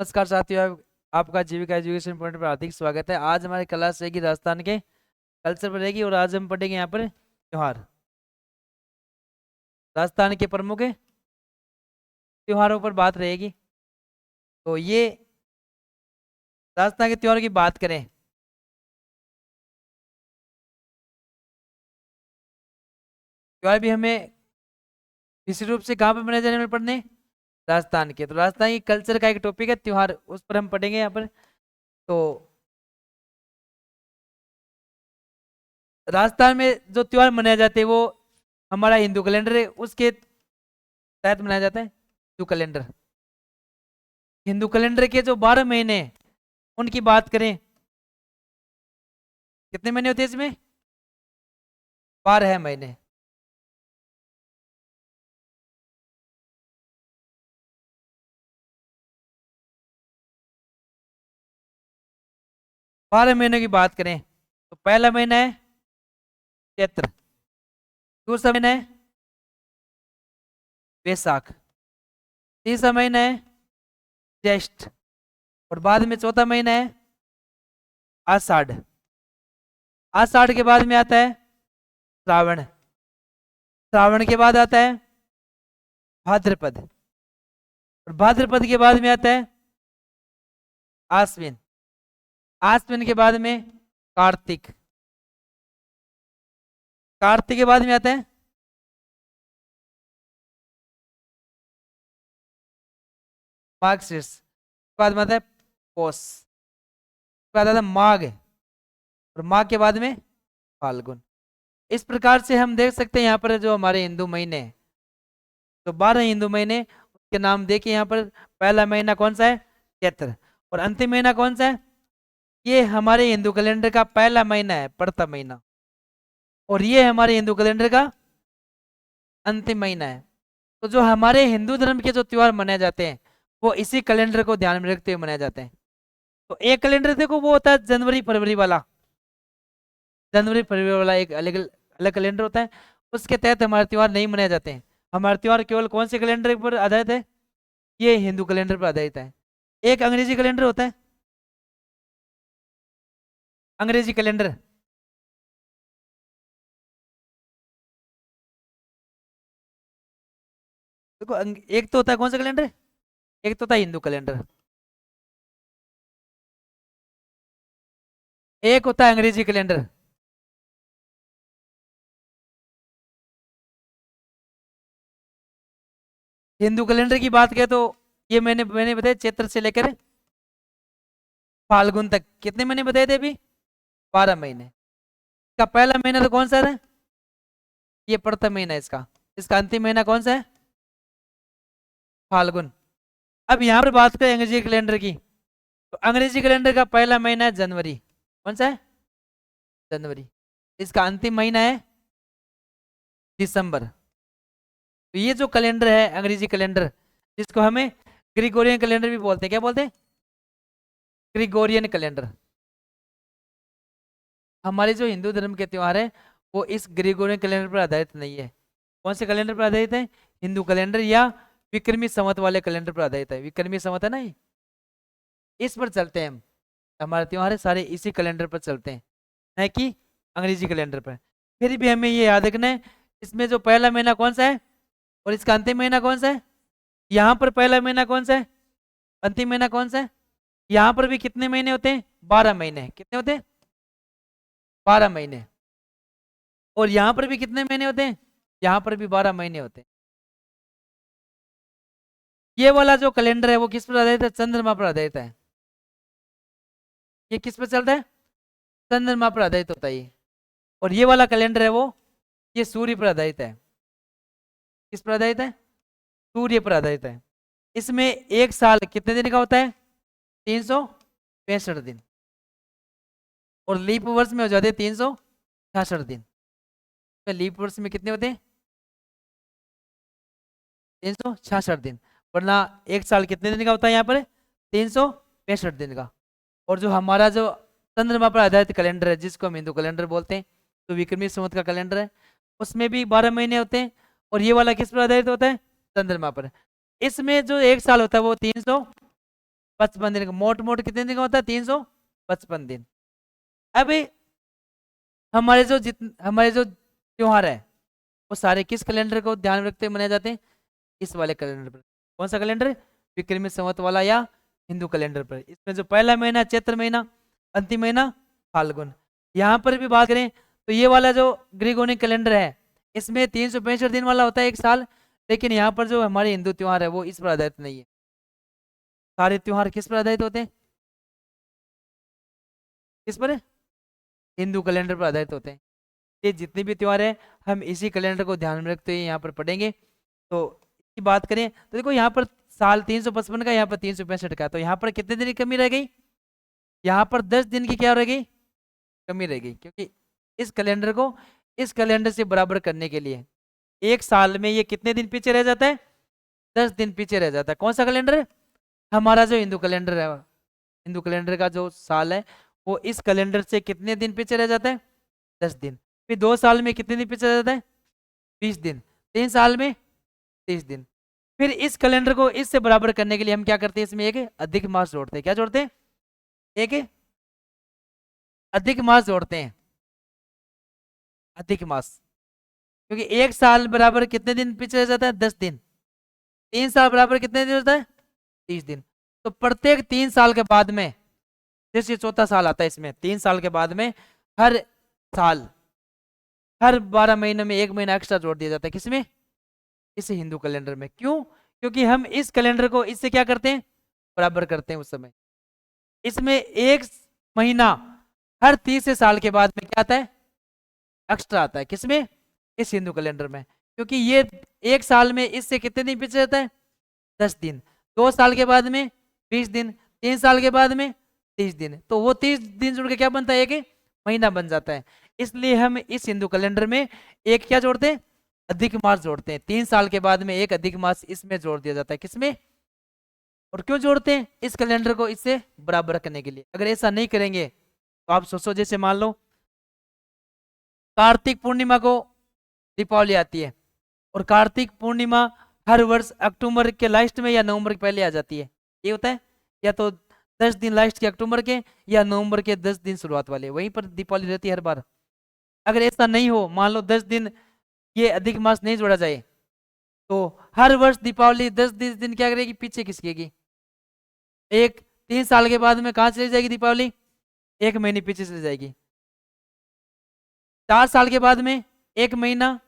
नमस्कार साथियों, आपका जीविका एजुकेशन पॉइंट पर हार्दिक स्वागत है। आज हमारी क्लास रहेगी राजस्थान के कल्चर पर रहेगी और आज हम पढ़ेंगे यहाँ पर त्योहार। राजस्थान के प्रमुख त्योहारों पर बात रहेगी। तो ये राजस्थान के त्योहारों की बात करें, त्योहार भी हमें विशेष रूप से कहाँ पर मनाए जाने वाले पढ़ने, राजस्थान के। तो राजस्थान की कल्चर का एक टॉपिक है त्योहार, उस पर हम पढ़ेंगे यहाँ पर। तो राजस्थान में जो त्योहार मनाए जाते हैं वो हमारा हिंदू कैलेंडर है, उसके तहत मनाया जाता है। हिंदू कैलेंडर, हिंदू कैलेंडर के जो 12 महीने हैं, उनकी बात करें, कितने महीने होते हैं इसमें? 12 महीने। 12 महीनों की बात करें तो पहला महीना है चैत्र, दूसरा महीना है वैशाख, तीसरा महीना है ज्येष्ठ, और बाद में चौथा महीना है आषाढ़। आषाढ़ के बाद में आता है श्रावण, श्रावण के बाद आता है भाद्रपद, और भाद्रपद के बाद में आता है आश्विन, आश्विन के बाद में कार्तिक, कार्तिक के बाद में आता है मार्गशीर्ष, बाद में आता है पौष, बाद आता है माघ, और माघ के बाद में फाल्गुन। इस प्रकार से हम देख सकते हैं यहाँ पर जो हमारे हिंदू महीने हैं, तो 12 हिंदू महीने के नाम देखिए यहाँ पर। पहला महीना कौन सा है? चैत्र। और अंतिम महीना कौन सा है? ये हमारे हिंदू कैलेंडर का पहला महीना है, प्रथम महीना, और ये हमारे हिंदू कैलेंडर का अंतिम महीना है। तो जो हमारे हिंदू धर्म के जो त्योहार मनाए जाते हैं वो इसी कैलेंडर को ध्यान में रखते हुए मनाए जाते हैं। तो एक कैलेंडर देखो, वो होता है जनवरी फरवरी वाला, जनवरी फरवरी वाला एक अलग अलग कैलेंडर होता है, उसके तहत हमारे त्योहार नहीं मनाए जाते हैं। हमारे त्योहार केवल कौन से कैलेंडर पर आधारित है? ये हिंदू कैलेंडर पर आधारित है। एक अंग्रेजी कैलेंडर होता है, अंग्रेजी कैलेंडर। देखो एक तो होता है कौन सा कैलेंडर, एक तो होता है हिंदू कैलेंडर, एक होता है अंग्रेजी कैलेंडर। हिंदू कैलेंडर की बात करें तो ये मैंने बताया चैत्र से लेकर फाल्गुन तक, कितने महीने बताए थे अभी? 12 महीने। इसका पहला महीना तो कौन सा है? ये प्रथम महीना है इसका। इसका अंतिम महीना कौन सा है? फाल्गुन। अब यहाँ पर बात करें अंग्रेजी कैलेंडर की, तो अंग्रेजी कैलेंडर का पहला महीना है जनवरी। कौन सा है? जनवरी। इसका अंतिम महीना है दिसंबर। तो ये जो कैलेंडर है अंग्रेजी कैलेंडर, जिसको हमें ग्रिगोरियन कैलेंडर भी बोलते हैं, क्या बोलते हैं? Gregorian calendar. हमारे जो हिंदू धर्म के त्योहार है वो इस ग्रिगोरियन कैलेंडर पर आधारित नहीं है। कौन से कैलेंडर पर आधारित है? हिंदू कैलेंडर या विक्रमी संवत वाले कैलेंडर पर आधारित है। विक्रमी संवत है ना, ये इस पर चलते हैं हम। हमारे त्योहार है सारे इसी कैलेंडर पर चलते हैं, न कि अंग्रेजी कैलेंडर पर। फिर भी हमें ये याद रखना है, इसमें जो पहला महीना कौन सा है और इसका अंतिम महीना कौन सा है। यहाँ पर पहला महीना कौन सा है, अंतिम महीना कौन सा है। यहाँ पर भी कितने महीने होते हैं? 12 महीने। कितने होते हैं? 12 महीने। और यहाँ पर भी कितने महीने होते हैं? यहाँ पर भी 12 महीने होते हैं। ये वाला जो कैलेंडर है वो किस पर आधारित है? चंद्रमा पर आधारित है। ये किस पर चलता है? चंद्रमा पर आधारित होता है ये। और ये वाला कैलेंडर है वो, ये सूर्य पर आधारित है। किस पर आधारित है? सूर्य पर आधारित है। इसमें एक साल कितने दिन का होता है? 365 दिन। और लीप वर्ष में हो जाते हैं 366 दिन। तो लीप वर्ष में कितने होते हैं? 366 दिन। वरना एक साल कितने दिन का होता है यहाँ पर? 365 दिन का। और जो हमारा जो चंद्रमा पर आधारित कैलेंडर है, जिसको हम हिंदू कैलेंडर बोलते हैं, तो विक्रमी संवत का कैलेंडर है, उसमें भी 12 महीने होते हैं। और ये वाला किस पर आधारित होता है? चंद्रमा पर। इसमें जो एक साल होता है वो 300 55 दिन का, मोट कितने दिन का होता है? 355 दिन। अब हमारे जो त्योहार है वो सारे किस कैलेंडर को ध्यान में रखते हुए मनाए जाते हैं? इस वाले कैलेंडर पर। कौन सा कैलेंडर? विक्रमी संवत वाला या हिंदू कैलेंडर पर। इसमें जो पहला महीना चैत्र महीना, अंतिम महीना फाल्गुन। यहाँ पर भी बात करें तो ये वाला जो ग्रिगोरियन कैलेंडर है इसमें 365 दिन वाला होता है एक साल, लेकिन यहाँ पर जो हमारे हिंदू त्योहार है वो इस पर आधारित नहीं है। सारे त्योहार किस पर आधारित होते हैं? किस पर? हिंदू कैलेंडर पर आधारित होते हैं। ये जितने भी त्योहार है हम इसी कैलेंडर को ध्यान में रखते हुए यहाँ पर पढ़ेंगे। तो इसकी बात करें तो देखो यहाँ पर साल 355 का, यहाँ पर 365 का, तो यहाँ पर कितने दिन की कमी रह गई? यहाँ पर 10 दिन की क्या रह गई? कमी रह गई, क्योंकि इस कैलेंडर को इस कैलेंडर से बराबर करने के लिए एक साल में ये कितने दिन पीछे रह जाता है? 10 दिन पीछे रह जाता है। कौन सा कैलेंडर? हमारा जो हिंदू कैलेंडर है, हिंदू कैलेंडर का जो साल है वो इस कैलेंडर से कितने दिन पीछे रह जाता है? 10 दिन। फिर 2 साल में कितने दिन पीछे रह जाता है? 20 दिन। 3 साल में 30 दिन। फिर इस कैलेंडर को इससे बराबर करने के लिए हम क्या करते हैं? इसमें एक अधिक मास जोड़ते हैं। क्या जोड़ते हैं? एक अधिक मास जोड़ते हैं। अधिक मास, क्योंकि एक साल बराबर कितने दिन पीछे रह जाता है? 10 दिन। 3 साल बराबर कितने दिन होता है? 30 दिन। तो प्रत्येक 3 साल के बाद में, जैसे चौथा साल आता है इसमें 3 साल के बाद में हर साल हर 12 महीनों में 1 महीना एक्स्ट्रा जोड़ दिया जाता है। किसमें? इस हिंदू कैलेंडर में। क्यों? क्योंकि हम इस कैलेंडर को इससे क्या करते हैं? बराबर करते हैं उस समय। इसमें एक महीना हर 30 साल के बाद में क्या आता है? एक्स्ट्रा आता है। किसमें? इस हिंदू कैलेंडर में। क्योंकि ये एक साल में इससे कितने दिन पीछे रहता है? 10 दिन। 2 साल के बाद में 20 दिन। 3 साल के बाद में 30 दिन। तो वो 30 दिन जुड़ के क्या बनता है? एक महीना बन जाता है। इसलिए हम इस हिंदू कैलेंडर में एक क्या जोड़ते हैं? अधिक मास जोड़ते हैं। 3 साल के बाद में एक अधिक मास इसमें जोड़ दिया जाता है। किसमें? और क्यों जोड़ते हैं? इस कैलेंडर को इससे बराबर रखने के लिए। अगर ऐसा नहीं करेंगे तो आप सोचो, जैसे मान लो कार्तिक पूर्णिमा को दीपावली आती है, और कार्तिक पूर्णिमा हर वर्ष अक्टूबर के लास्ट में या नवंबर के पहले आ जाती है। ये होता है या तो 10 दिन लास्ट के अक्टूबर के या नवंबर के 10 दिन शुरुआत वाले, वहीं पर दीपावली रहती है हर बार। अगर ऐसा नहीं हो, मान लो 10 दिन ये अधिक मास नहीं जोड़ा जाए, तो हर वर्ष दीपावली 10 दिन क्या करेगी? पीछे खिसकेगी। 3 साल के बाद में कहाँ चली जाएगी दीपावली? 1 महीने पीछे चली जाएगी। 4 साल के बाद में 1 महीना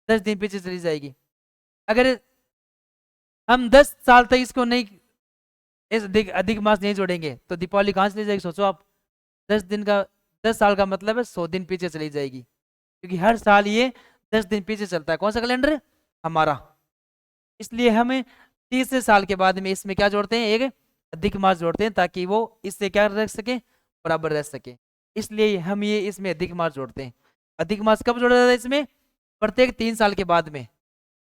10 दिन पीछे चली जाएगी। अगर हम 10 साल तक इसको नहीं, इस अधिक मास नहीं जोड़ेंगे तो दीपावली कहाँ चली जाएगी? सोचो आप। 10 साल का मतलब है 100 दिन पीछे चली जाएगी, क्योंकि हर साल ये 10 दिन पीछे चलता है। कौन सा कैलेंडर? हमारा। इसलिए हमें 30 साल के बाद में इसमें क्या जोड़ते हैं? एक अधिक मास जोड़ते हैं, ताकि वो इससे क्या रह सके? बराबर रह सके। इसलिए हम ये इसमें अधिक मास जोड़ते हैं। अधिक मास कब जोड़ा जाता है? इसमें प्रत्येक 3 साल के बाद में।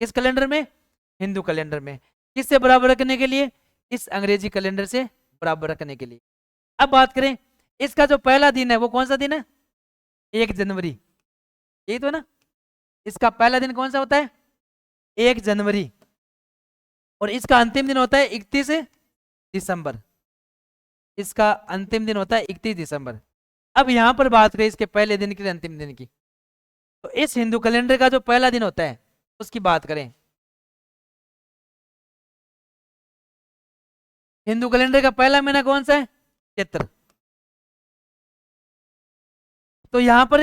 किस कैलेंडर में? हिंदू कैलेंडर में। किससे बराबर रखने के लिए? इस अंग्रेजी कैलेंडर से बराबर रखने के लिए। अब बात करें, इसका जो पहला दिन है वो कौन सा दिन है? 1 जनवरी। यही तो है ना? इसका पहला दिन कौन सा होता है? 1 जनवरी। और इसका अंतिम दिन होता है 31 दिसंबर। इसका अंतिम दिन होता है 31 दिसंबर। अब यहां पर बात करें इसके पहले दिन की, अंतिम दिन की, तो इस हिंदू कैलेंडर का जो पहला दिन होता है उसकी बात करें। हिंदू कैलेंडर का पहला महीना कौन सा है? चैत्र। तो यहां पर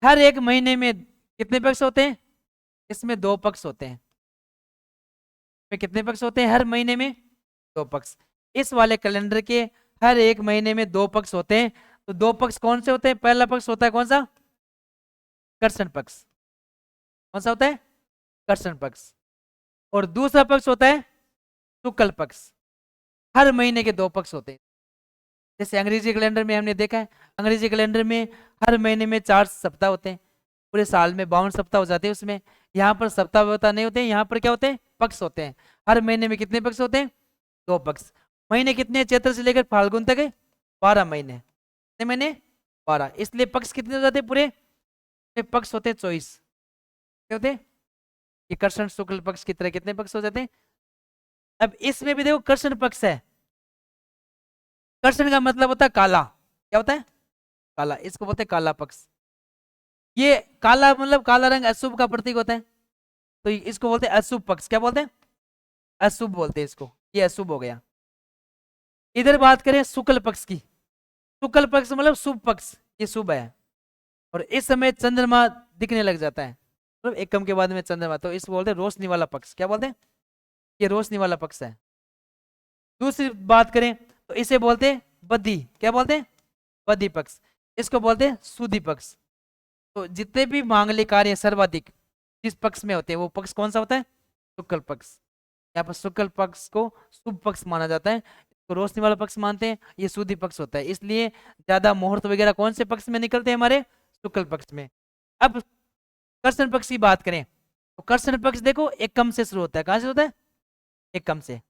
हर एक महीने में कितने पक्ष होते हैं? इसमें 2 पक्ष होते हैं। में कितने पक्ष होते हैं? हर महीने में 2 पक्ष। इस वाले कैलेंडर के हर एक महीने में 2 पक्ष होते हैं। तो 2 पक्ष कौन से होते हैं? पहला पक्ष होता है कौन सा? कर्षण पक्ष। कौन सा होता है? कर्षण पक्ष। और दूसरा पक्ष होता है शुक्ल पक्ष। हर महीने के 2 पक्ष होते हैं। जैसे अंग्रेजी कैलेंडर में हमने देखा है, अंग्रेजी कैलेंडर में हर महीने में 4 सप्ताह होते हैं, पूरे साल में 52 सप्ताह हो जाते हैं उसमें। यहाँ पर सप्ताह व्यवता नहीं होते हैं, यहाँ पर क्या होते हैं? पक्ष होते हैं। हर महीने में कितने पक्ष होते हैं? 2 पक्ष। महीने कितने? चैत्र से लेकर फाल्गुन तक 12 महीने। कितने महीने? 12। इसलिए पक्ष कितने हो जाते हैं? पूरे पक्ष होते हैं 24। क्या होते हैं? ये कर्षण शुक्ल पक्ष की तरह कितने पक्ष हो जाते हैं? अब इसमें भी देखो कर्षण पक्ष है, कर्षण का मतलब होता है काला, क्या होता है? काला, इसको बोलते हैं काला पक्ष। ये काला मतलब काला रंग अशुभ का प्रतीक होता है, तो इसको बोलते हैं अशुभ पक्ष। क्या बोलते हैं? अशुभ बोलते हैं इसको, ये अशुभ हो गया। इधर बात करें शुक्ल पक्ष की, शुक्ल पक्ष मतलब शुभ पक्ष, ये शुभ है। और इस समय चंद्रमा दिखने लग जाता है, मतलब एकम के बाद में चंद्रमा, तो इस बोलते हैं रोशनी वाला पक्ष। क्या बोलते हैं? ये रोशनी वाला पक्ष है। दूसरी बात करें तो इसे बोलते हैं बद्धी। क्या बोलते हैं? बद्धी पक्ष। इसको बोलते हैं सुधी पक्ष। तो जितने भी मांगलिक कार्य सर्वाधिक जिस पक्ष में होते हैं वो पक्ष कौन सा होता है? शुक्ल पक्ष। यहाँ पर शुक्ल पक्ष को शुभ पक्ष माना जाता है, तो रोशनी वाला पक्ष मानते हैं, ये शुद्धि पक्ष होता है। इसलिए ज्यादा मुहूर्त वगैरह कौन से पक्ष में निकलते हैं? हमारे शुक्ल पक्ष में। अब कर्षण पक्ष की बात करें तो कर्षण पक्ष देखो एकम से शुरू होता है। कहां से होता है? एकम से।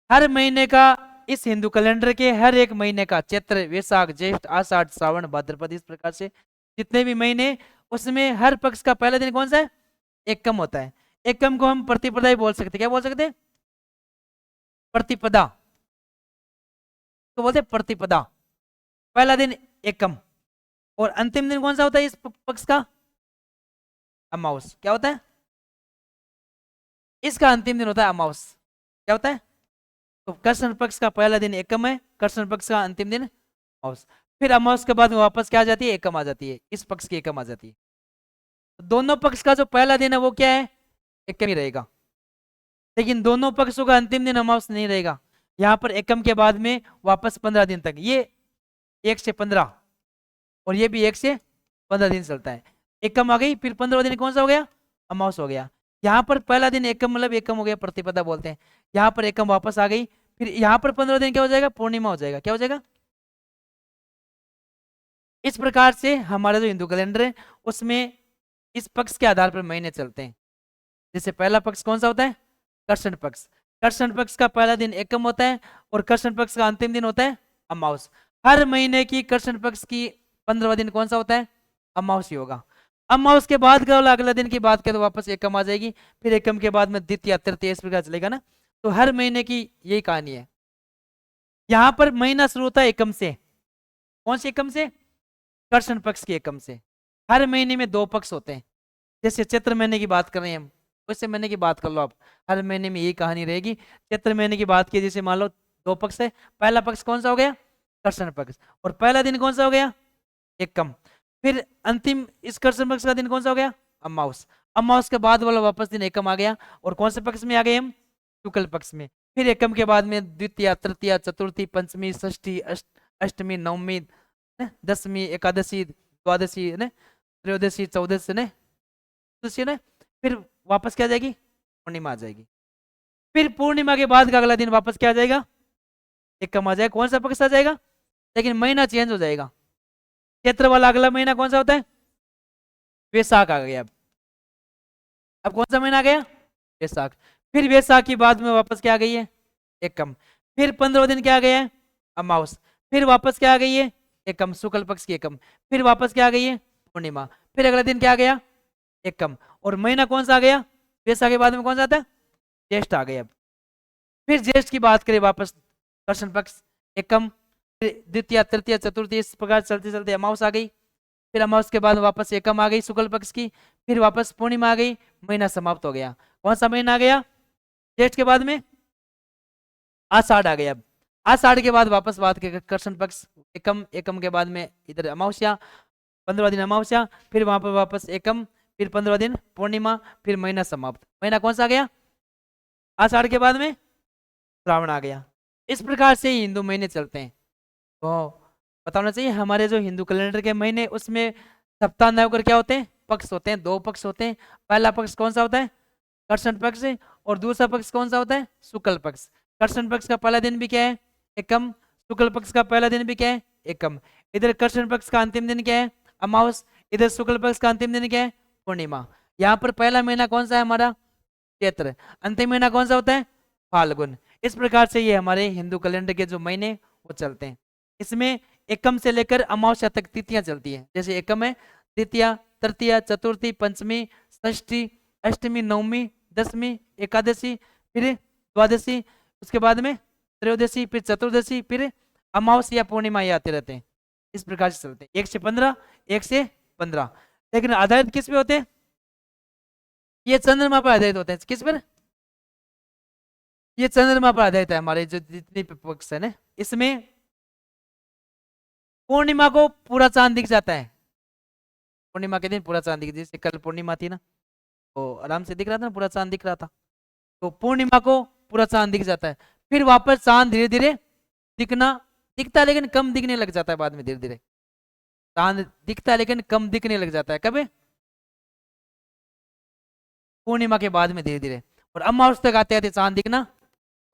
हर महीने का, इस हिंदू कैलेंडर के हर एक महीने का, चैत्र, वैशाख, ज्येष्ठ, आषाढ़, श्रावण, भाद्रपद, इस प्रकार से जितने भी महीने, उसमें हर पक्ष का पहला दिन कौन सा है? एकम होता है। एकम को हम प्रतिपदा ही बोल सकते हैं। क्या बोल सकते हैं? प्रतिपदा, तो बोलते हैं प्रतिपदा। पहला दिन एकम, और अंतिम दिन कौन सा होता है इस पक्ष का? अमावस। क्या होता है? इसका अंतिम दिन होता है अमावस। क्या होता है? तो कृष्ण पक्ष का पहला दिन एकम है, कृष्ण पक्ष का अंतिम दिन अमावस। फिर अमावस के बाद में वापस क्या आ जाती है? एकम आ जाती है, इस पक्ष की एकम आ जाती है। दोनों पक्ष का जो पहला दिन है वो क्या है? एकम ही रहेगा, लेकिन दोनों पक्षों का अंतिम दिन अमावस नहीं रहेगा। यहाँ पर एकम के बाद में वापस 15 दिन तक, ये 1 से 15 और ये भी 1 से 15 दिन चलता है। एकम आ गई, फिर 15 दिन कौन सा हो गया? अमावस हो गया। यहाँ पर पहला दिन एकम मतलब एकम हो गया, प्रतिपदा बोलते हैं। यहाँ पर एकम वापस आ गई, फिर यहाँ पर 15 दिन क्या हो जाएगा? पूर्णिमा हो जाएगा। क्या हो जाएगा? इस प्रकार से हमारा जो हिंदू कैलेंडर है उसमें इस पक्ष के आधार पर महीने चलते हैं। जैसे पहला पक्ष कौन सा होता है? कृष्ण पक्ष। कृष्ण पक्ष का पहला दिन एकम होता है और कृष्ण पक्ष का अंतिम दिन होता है अमावस। हर महीने की कृष्ण पक्ष की 15वां दिन कौन सा होता है? अमावस ही होगा। अमावस के बाद का अगला दिन की बात करें तो वापस एकम आ जाएगी, फिर एकम के बाद में द्वितीय, तृतीय, इस प्रकार चलेगा ना। तो हर महीने की यही कहानी है। यहाँ पर महीना शुरू होता है एकम से। कौन से एकम से? कृष्ण पक्ष के एकम से। हर महीने में 2 पक्ष होते हैं। जैसे चैत्र महीने की बात कर रहे हैं हम, वैसे महीने की बात कर लो आप, हर महीने में यही कहानी रहेगी। चैत्र महीने की बात की, जैसे मान लो 2 पक्ष है। पहला पक्ष कौन सा हो गया? कृष्ण पक्ष। और पहला दिन कौन सा हो गया? एकम। फिर अंतिम इस कृष्ण पक्ष का दिन कौन सा हो गया? अमावस। अमावस के बाद वाला वापस दिन एकम आ गया, और कौन से पक्ष में आ गए हम? शुक्ल पक्ष में। फिर एकम के बाद में द्वितीय, तृतीय, चतुर्थी, पंचमी, षष्ठी, अष्टमी, नवमी, दशमी, एकादशी, द्वादशी, त्रयोदशी, चौदशी, ने फिर वापस क्या आ जाएगी? पूर्णिमा आ जाएगी। फिर पूर्णिमा के बाद का अगला दिन वापस क्या आ जाएगा? एकम आ जाएगा। कौन सा पक्ष आ जाएगा? लेकिन महीना चेंज हो जाएगा। चैत्र वाला अगला महीना कौन सा होता है? वैशाख आ गया। अब कौन सा महीना आ गया? वैशाख। फिर वैशाख की बाद में वापस क्या आ गई है? एकम। फिर 15 दिन क्या आ गया है? अमावस। फिर वापस क्या आ गई है? एकम, शुक्ल पक्ष की एकम। फिर वापस क्या आ गई है? पूर्णिमा। फिर अगला दिन क्या आ गया? एकम। और महीना कौन सा आ गया? वैशाख के बाद में कौन सा आता है? ज्येष्ठ आ गया। अब फिर ज्येष्ठ की बात करें, वापस कृष्ण पक्ष एकम, द्वितीय, तृतीय, चतुर्थी, इस प्रकार चलते चलते अमावस आ गई। फिर अमावस के बाद वापस एकम आ गई शुक्ल पक्ष की। फिर वापस पूर्णिमा आ गई, महीना समाप्त हो गया। कौन सा महीना आ गया? ज्येष्ठ के बाद में आषाढ़ आ गया। अब आषाढ़ के बाद वापस बात करें कृष्ण पक्ष एकम, एकम के बाद में इधर अमावस्या, 15 दिन अमावस्या, फिर वहां पर वापस एकम, फिर 15 दिन पूर्णिमा, फिर महीना समाप्त। महीना कौन सा आ गया? आषाढ़ के बाद में श्रावण आ गया। इस प्रकार से हिंदू महीने चलते हैं। तो बताना चाहिए हमारे जो हिंदू कैलेंडर के महीने, उसमें सप्ताह न होकर क्या होते हैं? पक्ष होते हैं। 2 पक्ष होते हैं। पहला पक्ष कौन सा होता है? कृष्ण पक्ष। और दूसरा पक्ष कौन सा होता है? शुक्ल पक्ष। कृष्ण पक्ष का पहला दिन भी क्या है? एकम। शुक्ल पक्ष का पहला दिन भी क्या है? एकम। इधर कृष्ण पक्ष का अंतिम दिन क्या है? अमावस। इधर शुक्ल पक्ष का अंतिम दिन क्या है? पूर्णिमा। यहाँ पर पहला महीना कौन सा है हमारा? चैत्र। अंतिम महीना कौन सा होता है? फाल्गुन। इस प्रकार से ये हमारे हिंदू कैलेंडर के जो महीने वो चलते हैं। इसमें एकम से लेकर अमावस्या तक तिथियां चलती हैं। जैसे एकम है, द्वितीय, तृतीय, चतुर्थी, पंचमी, षष्ठी, अष्टमी, नवमी, दशमी, एकादशी, फिर द्वादशी, उसके बाद में त्रयोदशी, फिर चतुर्दशी, फिर अमावस्या पूर्णिमा ये आते रहते हैं, इस प्रकार से चलते हैं, 1 से 15, 1 से 15। लेकिन आधारित किस पे होते हैं? ये चंद्रमा पर आधारित होते हैं। किस पर? ये चंद्रमा पर आधारित है। हमारे जो जितने पक्ष है ना, इसमें पूर्णिमा को पूरा चांद दिख जाता है। पूर्णिमा के दिन पूरा चांद दिख, जैसे कल पूर्णिमा थी ना, तो आराम से दिख रहा था ना, पूरा चांद दिख रहा था। तो पूर्णिमा को पूरा चांद दिख जाता है, फिर वापस चांद धीरे धीरे दिखता है, लेकिन कम दिखने लग जाता है बाद में। धीरे धीरे चांद दिखता है लेकिन कम दिखने लग जाता है। कब? पूर्णिमा के बाद में धीरे धीरे। और अमावस तक आते आते चांद दिखना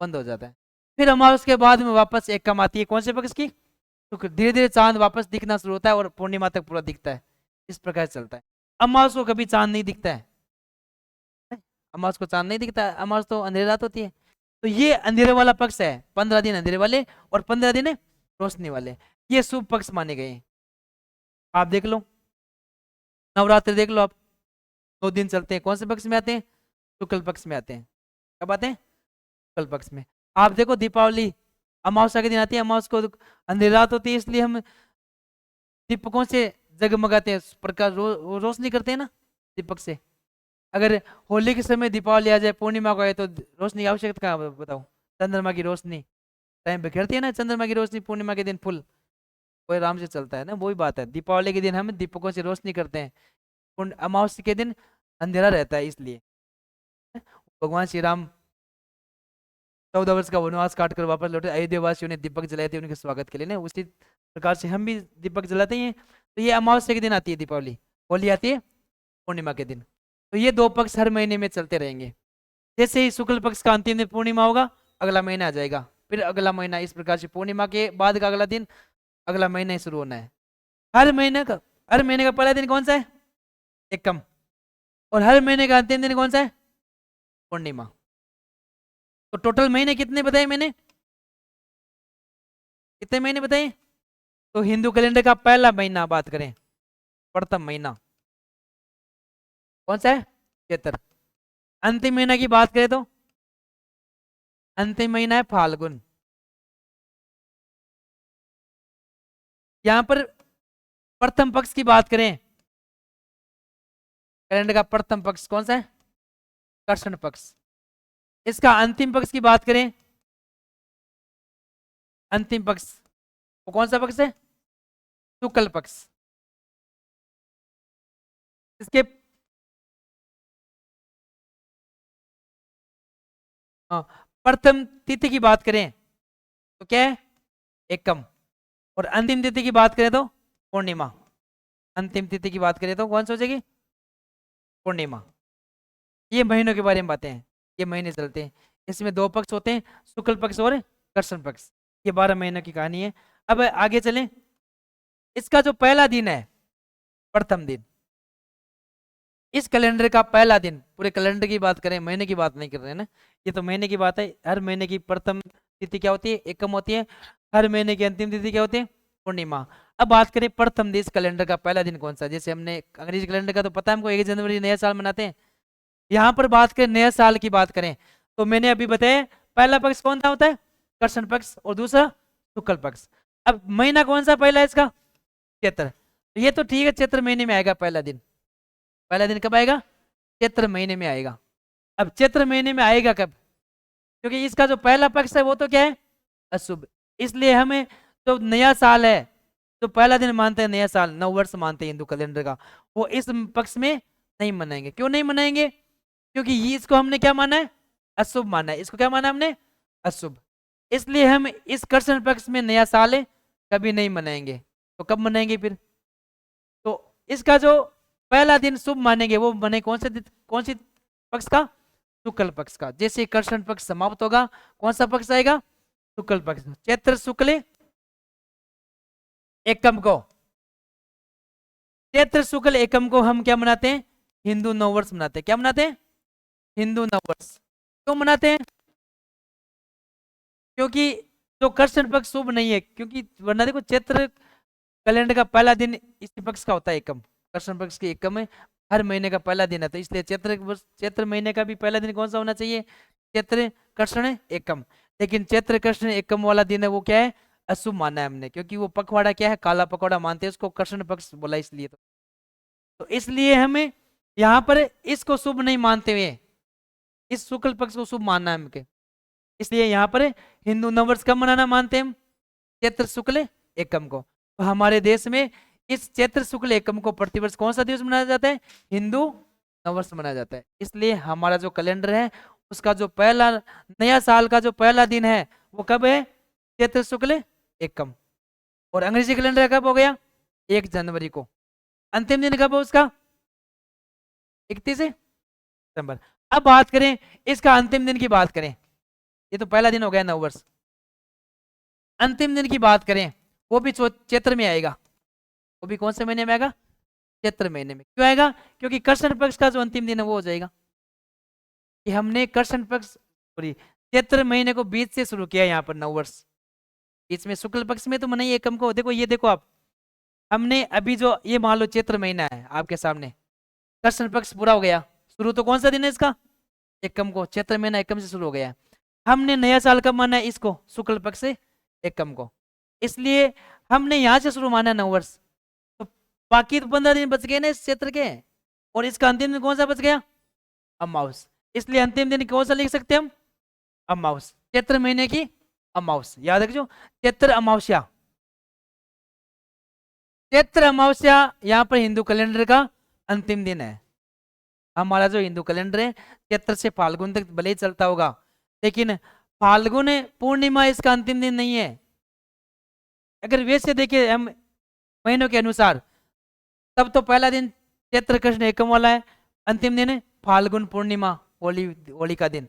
बंद हो जाता है। फिर अमावस के बाद में वापस एक कम आती है, कौन से पक्ष की? तो धीरे धीरे चांद वापस दिखना शुरू होता है और पूर्णिमा तक पूरा दिखता है। इस प्रकार चलता है। अमावस को कभी चांद नहीं दिखता है। अमावस को चांद नहीं दिखता है, अमावस तो अंधेरी रात होती है। तो ये अंधेरे वाला पक्ष है, 15 दिन अंधेरे वाले और 15 दिन रोशनी वाले, ये शुभ पक्ष माने गए हैं। आप देख लो, नवरात्र देख लो आप, 2 दिन चलते हैं, कौन से पक्ष में आते हैं? शुक्ल पक्ष में आते हैं। कब आते हैं? शुक्ल पक्ष में। आप देखो दीपावली अमावस्या के दिन आती है, अमावस को अंधेरी रात होती है, इसलिए हम दीपकों से जगमगाते हैं, प्रकाश रोशनी करते हैं ना दीपक से। अगर होली के समय दीपावली आ जाए, पूर्णिमा को आए, तो रोशनी की आवश्यकता कहाँ? बताओ। चंद्रमा की रोशनी टाइम बिखेरती है ना, चंद्रमा की रोशनी पूर्णिमा के दिन फुल कोई आराम से चलता है ना, वही बात है। दीपावली के दिन हम दीपकों से रोशनी करते हैं, अमावस्या के दिन अंधेरा रहता है, इसलिए भगवान श्री राम 14 वर्ष का वनवास काट कर वापस लौटे, अयोध्या वासियों ने दीपक जलाए थे उनके स्वागत के लिए ना, उसी प्रकार से हम भी दीपक जलाते हैं। तो ये अमावस्या के दिन आती है दीपावली, होली आती है पूर्णिमा के दिन। तो ये 2 पक्ष हर महीने में चलते रहेंगे। जैसे ही शुक्ल पक्ष का अंतिम दिन पूर्णिमा होगा, अगला महीना आ जाएगा, फिर अगला महीना, इस प्रकार से पूर्णिमा के बाद का अगला दिन अगला महीना ही शुरू होना है। हर महीने का पहला दिन कौन सा है? एकम। और हर महीने का अंतिम दिन कौन सा है? पूर्णिमा। तो टोटल महीने कितने बताए मैंने? कितने महीने बताए? तो हिंदू कैलेंडर का पहला महीना बात करें, प्रथम महीना कौन सा है? चैत्र। अंतिम महीना की बात करें तो अंतिम महीना है फाल्गुन। यहां पर प्रथम पक्ष की बात करें, कैलेंडर का प्रथम पक्ष कौन सा है? कृष्ण पक्ष। इसका अंतिम पक्ष की बात करें, अंतिम पक्ष वो कौन सा पक्ष है? शुक्ल पक्ष। इसके प्रथम तिथि की बात करें तो क्या है? एकम। और अंतिम तिथि की बात करें तो पूर्णिमा। अंतिम तिथि की बात करें तो कौन सी हो जाएगी? पूर्णिमा। ये महीनों के बारे में बातें हैं, ये महीने चलते हैं। इसमें 2 पक्ष होते हैं, शुक्ल पक्ष और कृष्ण पक्ष। ये 12 महीनों की कहानी है। अब आगे चलें। इसका जो पहला दिन है, प्रथम दिन, इस कैलेंडर का पहला दिन, पूरे कैलेंडर की बात करें, महीने की बात नहीं कर रहे हैं ना, ये तो महीने की बात है। हर महीने की प्रथम तिथि क्या होती है? एकम होती है। हर महीने की अंतिम तिथि क्या होती है? पूर्णिमा। अब बात करें प्रथम दिन, इस कैलेंडर का पहला दिन कौन सा? जैसे हमने अंग्रेजी कैलेंडर का तो पता है हमको, 1 जनवरी नया साल मनाते हैं। यहाँ पर बात करें नया साल की बात करें, तो मैंने अभी बताया पहला पक्ष कौन सा होता है? कृष्ण पक्ष। और दूसरा शुक्ल पक्ष। अब महीना कौन सा पहला है इसका? चैत्र। तो ये तो ठीक है, चैत्र महीने में आएगा पहला दिन। पहला दिन कब आएगा? चैत्र महीने में आएगा। अब चैत्र महीने में आएगा कब? क्योंकि इसका जो पहला पक्ष है वो तो क्या है? अशुभ। इसलिए हमें जो नया साल है, तो पहला दिन मानते हैं नया साल, नव वर्ष मानते हैं हिंदू कैलेंडर का, वो इस पक्ष में नहीं मनाएंगे। क्यों नहीं मनाएंगे? क्योंकि ये इसको हमने क्या माना है? अशुभ माना है। इसको क्या माना हमने? अशुभ। इसलिए हम इस कृष्ण पक्ष में नया साल है कभी नहीं मनाएंगे। तो कब मनाएंगे फिर? तो इसका जो पहला दिन शुभ मानेंगे वो बने कौन सी पक्ष का? शुक्ल पक्ष का। जैसे कृष्ण पक्ष समाप्त होगा, कौन सा पक्ष आएगा? शुक्ल पक्ष। चैत्र शुक्ल एकम को, चैत्र शुक्ल एकम को हम क्या मनाते हैं? हिंदू नववर्ष मनाते हैं। क्या मनाते हैं? हिंदू नववर्ष। क्यों मनाते हैं? क्योंकि जो कृष्ण पक्ष शुभ नहीं है, क्योंकि वरना देखो चैत्र कैलेंडर का पहला दिन इसी पक्ष का होता है, एकम। कृष्ण पक्ष की एकम है, हर महीने का पहला दिन है। तो इसलिए चैत्र महीने का भी पहला दिन कौन सा होना चाहिए? चैत्र कृष्ण एकम। लेकिन चैत्र कृष्ण एकम वाला दिन है वो क्या है? अशुभ माना है हमने, क्योंकि वो पखवाड़ा क्या है, काला पकौड़ा मानते हैं उसको, कृष्ण पक्ष बोला इसलिए। तो इसलिए हमें यहाँ पर इसको शुभ नहीं मानते हुए इस शुक्ल पक्ष को शुभ मानना है हमके। इसलिए यहाँ पर हिंदू नववर्ष कब मनाना मानते हैं हम? चैत्र शुक्ल एकम को। तो हमारे देश में इस चैत्र शुक्ल एकम को प्रतिवर्ष कौन सा दिवस मनाया जाता है? हिंदू नववर्ष मनाया जाता है। इसलिए हमारा जो कैलेंडर है उसका जो पहला नया साल का जो पहला दिन है वो कब है? चैत्र शुक्ल एकम। और अंग्रेजी कैलेंडर कब हो गया? 1 जनवरी को। अंतिम दिन कब है उसका? 31 दिसंबर। अब बात करें इसका अंतिम दिन की बात करें, ये तो पहला दिन हो गया नववर्ष। अंतिम दिन की बात करें वो भी चैत्र में आएगा। वो भी कौन से महीने में आएगा? चैत्र महीने में। क्यों आएगा? क्योंकि कृष्ण पक्ष का जो अंतिम दिन है वो हो जाएगा। कि हमने कृष्ण पक्ष सॉरी चैत्र महीने को बीच से शुरू किया यहाँ पर नववर्ष। बीच में शुक्ल पक्ष में तो मनाइए एकम को। देखो ये देखो आप, हमने अभी जो ये मान लो चैत्र महीना है आपके सामने, कृष्ण पक्ष पूरा हो गया। शुरू तो कौन सा दिन है इसका? एकम को। चैत्र महीना एकम से शुरू हो गया है। हमने नया साल कब माना है इसको? शुक्ल पक्ष से एकम को। इसलिए हमने यहाँ से शुरू माना नववर्ष। तो बाकी तो 15 दिन बच गए ना इस क्षेत्र के, और इसका अंतिम दिन कौन सा बच गया? अमावस। इसलिए अंतिम दिन कौन सा लिख सकते हैं हम? अमावस। चैत्र महीने की अमावस, याद रखियो, चैत्र अमावस्या। चैत्र अमावस्या यहाँ पर हिंदू कैलेंडर का अंतिम दिन है। हमारा जो हिंदू कैलेंडर है चैत्र से फाल्गुन तक भले ही चलता होगा, लेकिन फाल्गुन पूर्णिमा इसका अंतिम दिन नहीं है। अगर वैसे देखें हम महीनों के अनुसार, तब तो पहला दिन चैत्र कृष्ण एकम वाला है, अंतिम दिन है फाल्गुन पूर्णिमा, होली का दिन।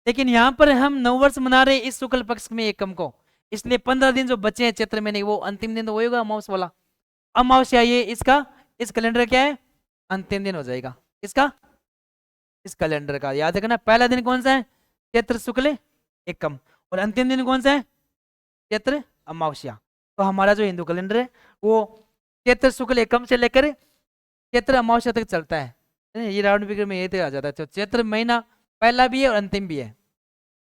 लेकिन यहाँ पर हम नववर्ष मना रहे हैं इस शुक्ल पक्ष में एकम को, इसलिए 15 दिन जो बचे हैं चैत्र महीने, वो अंतिम दिन तो वही होगा अमावस वाला। अमावस्या ये इसका इस कैलेंडर क्या है? अंतिम दिन हो जाएगा इसका, इस कैलेंडर का। याद रखना पहला दिन कौन सा है? चैत्र शुक्ल एकम, और अंतिम दिन कौन सा है? चैत्र अमावस्या। तो हमारा जो हिंदू कैलेंडर है वो चैत्र शुक्ल एकम से लेकर चैत्र अमावस्या तक चलता है। ये राउंड फिगर में ये तो आ जाता है। तो चैत्र महीना पहला भी है और अंतिम भी है।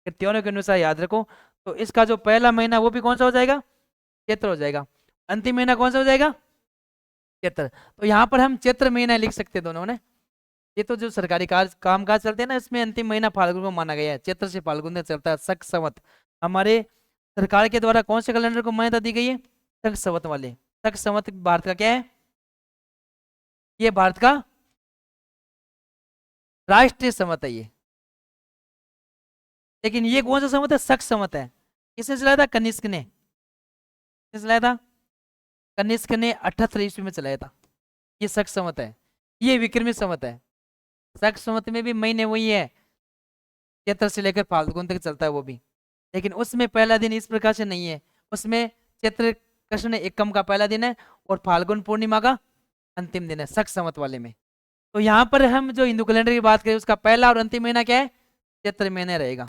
त्योहारों के अनुसार याद रखो। तो इसका जो पहला महीना वो भी कौन सा हो जाएगा? चैत्र हो जाएगा। अंतिम महीना कौन सा हो जाएगा? चैत्र। तो यहाँ पर हम चैत्र महीना लिख सकते दोनों ने। ये तो जो सरकारी काम काज चलते हैं ना, इसमें अंतिम महीना फाल्गुन को माना गया है। चैत्र से फाल्गुन तक चलता है शक संवत। हमारे सरकार के द्वारा कौन से कैलेंडर को मान्यता दी गई है? शक संवत वाले। शक संवत भारत का क्या है? ये भारत का राष्ट्रीय संवत है ये। लेकिन ये कौन सा संवत है? शक संवत है। किसने चलाया था? कनिष्क ने। किसने चलाया था? कनिष्क ने 78 ईस्वी में चलाया था। ये शक संवत है। ये विक्रमी संवत है। शक संवत में भी महीने वही है, चैत्र से लेकर फाल्गुन तक चलता है वो भी। लेकिन उसमें पहला दिन इस प्रकार से नहीं है। उसमें चैत्र कृष्ण एकम का पहला दिन है और फाल्गुन पूर्णिमा का अंतिम दिन है शक संवत वाले में। तो यहाँ पर हम जो हिंदू कैलेंडर की बात करें उसका पहला और अंतिम महीना क्या है? चैत्र महीना रहेगा।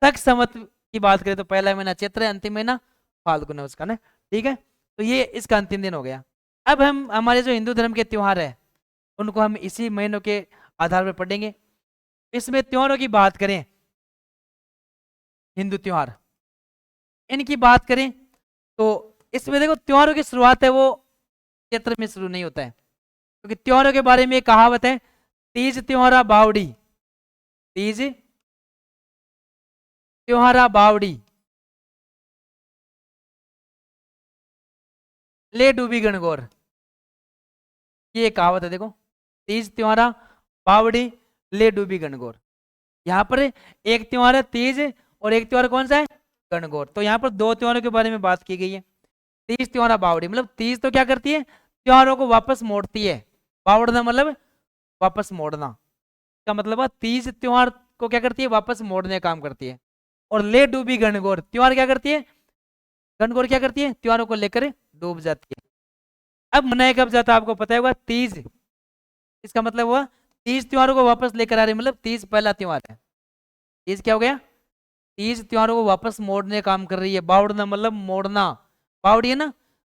शक संवत की बात करें तो पहला महीना चैत्र है, अंतिम महीना फाल्गुन है उसका ना। ठीक है, तो ये इसका अंतिम दिन हो गया। अब हम हमारे जो हिंदू धर्म के त्योहार है उनको हम इसी महीनों के आधार पर पढ़ेंगे। इसमें त्योहारों की बात करें, हिंदू त्योहार इनकी बात करें तो इसमें देखो त्योहारों की शुरुआत है वो चैत्र में शुरू नहीं होता है, क्योंकि त्योहारों के बारे में एक कहावत है, तीज त्योहारा बावड़ी। तीज त्योहारा बावड़ी ले डूबी गणगौर। ये कहावत है देखो, तीज त्योहारा बावड़ी ले डूबी गणगौर। यहाँ पर एक त्योहार है तीज और एक त्योहार कौन सा है? गणगौर। तो यहाँ पर दो त्योहारों के बारे में बात की गई है। तीज त्योहारा बावड़ी मतलब तीज तो क्या करती है? त्योहारों को वापस मोड़ती है। बावड़ना मतलब वापस मोड़ना का मतलब है तीज त्योहार को क्या करती है? वापस मोड़ने का काम करती है। और ले डूबी गणगौर त्योहार क्या करती है? गणगौर क्या करती है? त्योहारों को लेकर डूब जाती है। अब मनाया कब जाता है आपको पता होगा? तीज। इसका मतलब हुआ तीज त्योहारों को वापस लेकर आ रही, मतलब तीज पहला त्योहार है। तीज क्या हो गया? तीज त्योहारों को वापस मोड़ने काम कर रही है। बावड़ना मतलब मोड़ना, बावड़ी है ना,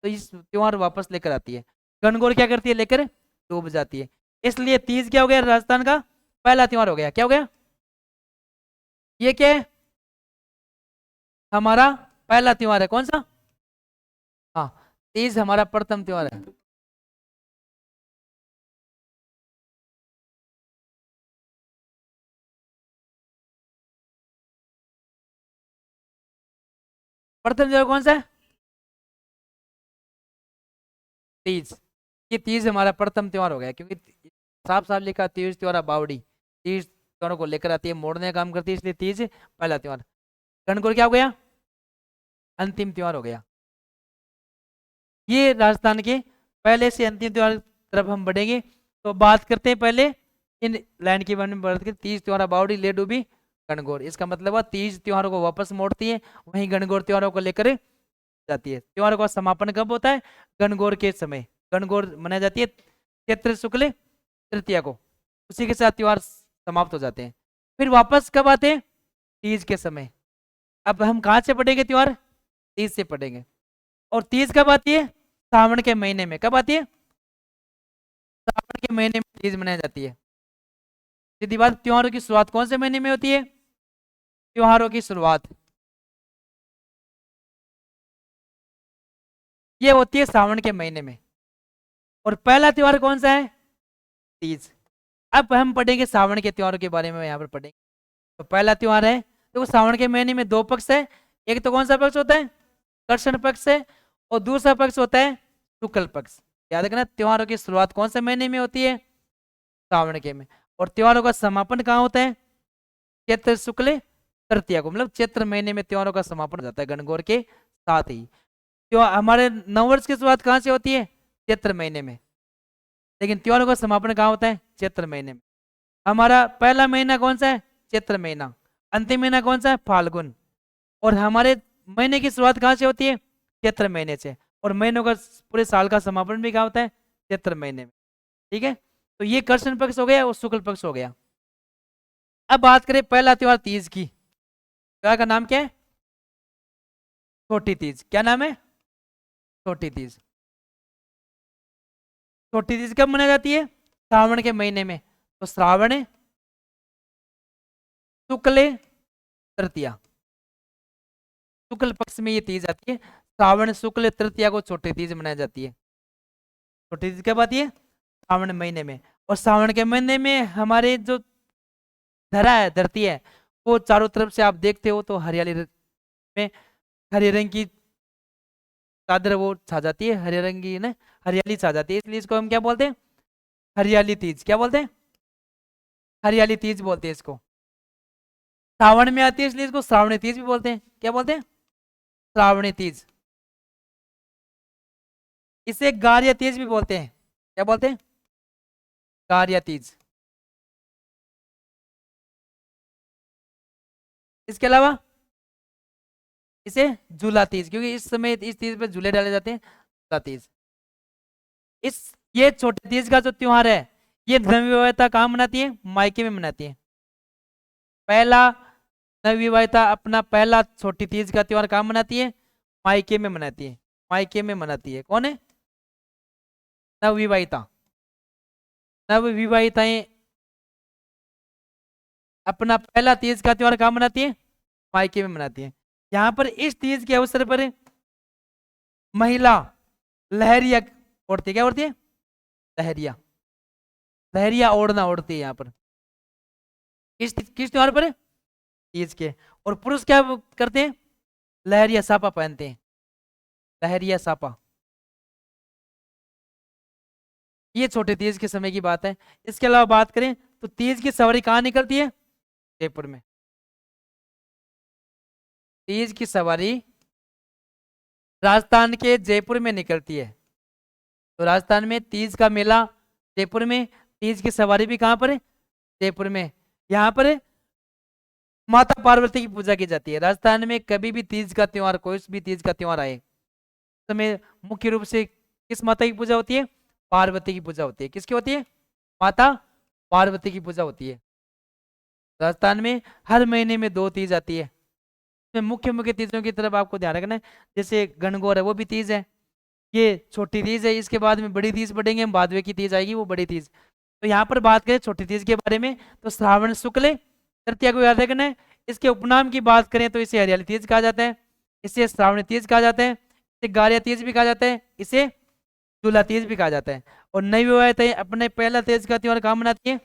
तो इस त्योहार वापस लेकर आती है। गणगौर क्या करती है? लेकर डूब जाती है। इसलिए तीज क्या हो गया? राजस्थान का पहला त्योहार हो गया। क्या हो गया? ये क्या है? हमारा पहला त्योहार है, कौन सा? हाँ, तीज हमारा प्रथम त्योहार है। प्रथम त्योहार कौन सा है? तीज। ये तीज हमारा प्रथम त्योहार हो गया, क्योंकि साफ साफ लिखा तीज त्योहार बावड़ी, तीज त्योहारों को लेकर आती है, मोड़ने का काम करती है, इसलिए तीज पहला त्योहार। गणगौर क्या हो गया? अंतिम त्योहार हो गया। ये राजस्थान के पहले से अंतिम त्योहार तरफ हम बढ़ेंगे। तो बात करते हैं पहले इन लाइन के बारे में, बात करते तीज त्योहार बावड़ी ले डूबी गणगौर। इसका मतलब है तीज त्योहारों को वापस मोड़ती है, वहीं गणगौर त्योहारों को लेकर जाती है। त्योहारों का समापन कब होता है? गणगौर के समय। गणगौर मनाई जाती है चैत्र शुक्ल तृतीया को, उसी के साथ त्योहार समाप्त हो जाते हैं। फिर वापस कब आते हैं? तीज के समय। अब हम कहाँ से पढ़ेंगे त्योहार? तीज से पढ़ेंगे। और तीज कब आती है? सावन के महीने में। कब आती है? सावन के महीने में तीज मनाई जाती है। सीधी बात, त्योहारों की शुरुआत कौन से महीने में होती है? त्योहारों की शुरुआत ये होती है सावन के महीने में। और पहला त्योहार कौन सा है? तीज। अब हम पढ़ेंगे सावन के त्योहारों के बारे में, यहाँ पर पढ़ेंगे। तो पहला त्योहार है, तो सावन के महीने में दो पक्ष है। एक तो कौन सा पक्ष होता है? कृष्ण पक्ष है। और दूसरा पक्ष होता है शुक्ल पक्ष। याद रखना, त्योहारों की शुरुआत कौन से महीने में होती है? सावन के में। और त्योहारों का समापन कहाँ होता है? चैत्र शुक्ल तृतीया को, मतलब चैत्र महीने में त्योहारों का समापन हो जाता है गणगौर के साथ ही। त्योहार हमारे नववर्ष की शुरुआत कहाँ से होती है? चैत्र महीने में। लेकिन त्योहारों का समापन कहाँ होता है? चैत्र महीने में। हमारा पहला महीना कौन सा है? चैत्र महीना। अंतिम महीना कौन सा है? फाल्गुन। और हमारे महीने की शुरुआत कहाँ से होती है? चैत्र महीने से। और महीनों का पूरे साल का समापन भी कहाँ होता है? चैत्र महीने में। ठीक है, तो ये कृष्ण पक्ष हो गया और शुक्ल पक्ष हो गया। अब बात करें पहला त्योहार तीज की। त्योहार का नाम क्या है? छोटी तीज। क्या नाम है? छोटी तीज। छोटी तीज कब मनाई जाती है? श्रावण के महीने में। तो श्रावण शुक्ल तृतीया, शुक्ल पक्ष में ये तीज आती है। श्रावण शुक्ल तृतीया को छोटी तीज मनाई जाती है। छोटी तीज कब आती है? श्रावण महीने में। और श्रावण के महीने में हमारे जो धरा है, धरती है, वो चारों तरफ से आप देखते हो तो हरियाली में हरे रंग की चादर वो छा जाती है, हरे रंग की ना हरियाली छा जाती है, इसलिए इसको हम क्या बोलते हैं? हरियाली तीज। क्या बोलते हैं? हरियाली तीज बोलते हैं इसको। श्रावण में आती है इसलिए इसको श्रावणी तीज भी बोलते हैं। क्या बोलते हैं? श्रावणी तीज। इसे गारिया तीज भी बोलते हैं। क्या बोलते हैं? गारिया तीज। इसके अलावा इसे झूला तीज, क्योंकि इस समय इस तीज पे झूले डाले जाते हैं, झूला तीज। इस ये छोटे तीज का जो त्योहार है, ये नवविवाहिता कहाँ मनाती है? मायके में मनाती है। पहला नवविवाहिता अपना पहला छोटी तीज का त्योहार कहाँ मनाती है? मायके में मनाती है। मायके में मनाती है। कौन है? नवविवाहिता। नवविवाहिताएं अपना पहला तीज का त्योहार कहाँ मनाती है? मायके में मनाती है। यहाँ पर इस तीज के अवसर पर महिला लहरिया ओढ़ती है। क्या ओढ़ती है? लहरिया। लहरिया ओढ़ना ओढ़ती है यहाँ पर। किस त्योहार पर? तीज के। और पुरुष क्या करते हैं? लहरिया सापा पहनते हैं। लहरिया सापा। ये छोटे तीज के समय की बात है। इसके अलावा बात करें तो तीज की सवारी कहाँ निकलती है? जयपुर में। तीज की सवारी राजस्थान के जयपुर में निकलती है। तो राजस्थान में तीज का मेला जयपुर में, तीज की सवारी भी कहाँ पर है? जयपुर में। यहाँ पर माता पार्वती की पूजा की जाती है। राजस्थान में कभी भी तीज का त्योहार, कोई भी तीज का त्योहार आए, समय मुख्य रूप से किस माता की पूजा होती है? पार्वती की पूजा होती है। किसकी होती है? माता पार्वती की पूजा होती है। राजस्थान में हर महीने में दो तीज आती है। मुख्य मुख्य तीजों की तरफ आपको ध्यान रखना है। जैसे गणगौर है, वो भी तीज है। ये छोटी तीज है। इसके बाद में बड़ी तीज पढ़ेंगे हम, भादवे की तीज आएगी, वो बड़ी तीज। तो यहाँ पर बात करें छोटी तीज के बारे में, तो श्रावण शुक्ल तृतीया को याद रखना है। इसके उपनाम की बात करें तो इसे हरियाली तीज कहा जाता है। इसे श्रावणी तीज कहा जाता है, इसे गारिया तीज भी कहा जाता है, इसे दूल्हा तीज भी कहा जाता है। और नई विवाहिताएं अपने पहला तीज का त्योहार कहाँ मनाती है?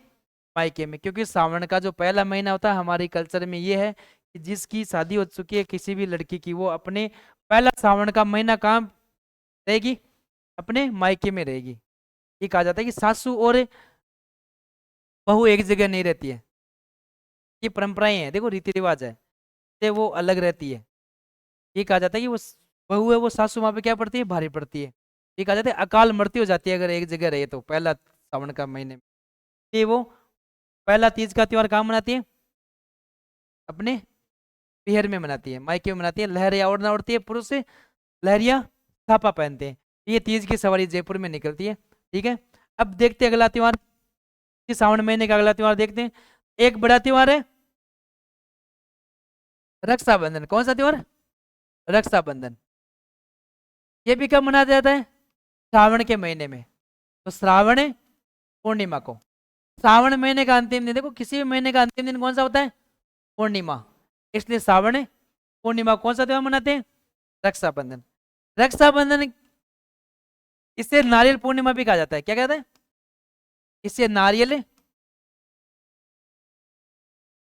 मायके में, क्योंकि सावन का जो पहला महीना होता है हमारे कल्चर में ये है कि जिसकी शादी हो चुकी है किसी भी लड़की की, वो अपने पहला सावन का महीना कहाँ रहेगी? अपने मायके में रहेगी। ये कहा जाता है कि सासू और बहू एक जगह नहीं रहती है, ये परंपराएं हैं, देखो रीति रिवाज है, से वो अलग रहती है। ये कहा जाता है कि वो बहू है वो सासू माँ पे क्या पड़ती है? भारी पड़ती है। ये कहा जाता है अकाल मृत्यु हो जाती है अगर एक जगह रहे तो पहला सावन का महीने में। ये वो पहला तीज का त्योहार कहाँ मनाती है? अपने पिहर में मनाती है, मायके में मनाती है। लहरिया ओढ़ना ओढ़ती है, पुरुष से लहरिया छापा पहनते हैं। ये तीज की सवारी जयपुर में निकलती है। ठीक है, अब देखते हैं अगला त्योहार, सावन महीने का अगला त्योहार देखते हैं। एक बड़ा त्योहार है रक्षाबंधन। कौन सा त्योहार? रक्षाबंधन। ये भी कब मनाया जाता है? श्रावण के महीने में। तो श्रावण पूर्णिमा को, श्रावण महीने का अंतिम दिन, देखो किसी भी महीने का अंतिम दिन कौन सा होता है? पूर्णिमा। इसलिए श्रावण पूर्णिमा कौन सा त्योहार मनाते हैं? रक्षाबंधन। रक्षाबंधन इसे नारियल पूर्णिमा भी कहा जाता है। क्या कहते हैं इसे? नारियल,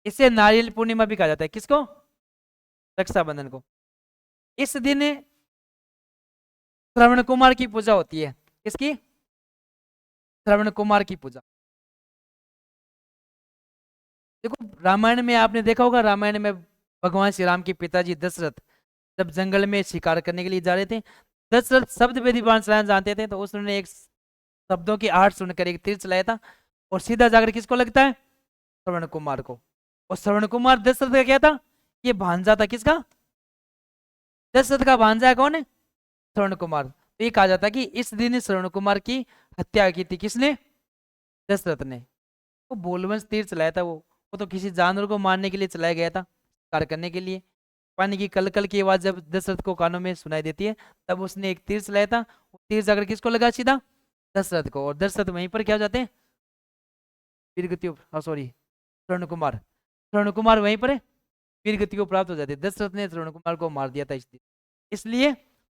इसे नारियल पूर्णिमा भी कहा जाता है। किसको? रक्षाबंधन को। इस दिन श्रवण कुमार की पूजा होती है। किसकी? श्रवण कुमार की पूजा। देखो रामायण में आपने देखा होगा, रामायण में भगवान श्री राम के पिताजी दशरथ जब जंगल में शिकार करने के लिए जा रहे थे, दशरथ शब्द वेदी बाण चलाना जानते थे, तो उसने एक शब्दों की आठ सुनकर एक तीर चलाया था और सीधा जाकर किसको लगता है? श्रवण कुमार को। और श्रवण कुमार दशरथ का क्या था? ये भांजा था। किसका? दशरथ का भांजा है। कौन है? श्रवण कुमार। तो ये कहा जाता है कि इस दिन श्रवण कुमार की हत्या की थी। किसने? दशरथ ने। वो बोलवंश तीर चलाया था, वो तो किसी जानवर को मारने के लिए चलाया गया था, शिकार करने के लिए। पानी की कल कल की आवाज जब दशरथ को कानों में सुनाई देती है, तब उसने एक तीर चलाया था। वो तीर जाकर किसको लगा? सीधा दशरथ को। और दशरथ वहीं पर क्या हो जाते हैं? वीरगति, सॉरी, श्रवण कुमार, श्रवण कुमार वहीं पर वीरगति को प्राप्त हो जाती है। दशरथ ने श्रवण कुमार को मार दिया था इस दिन। इसलिए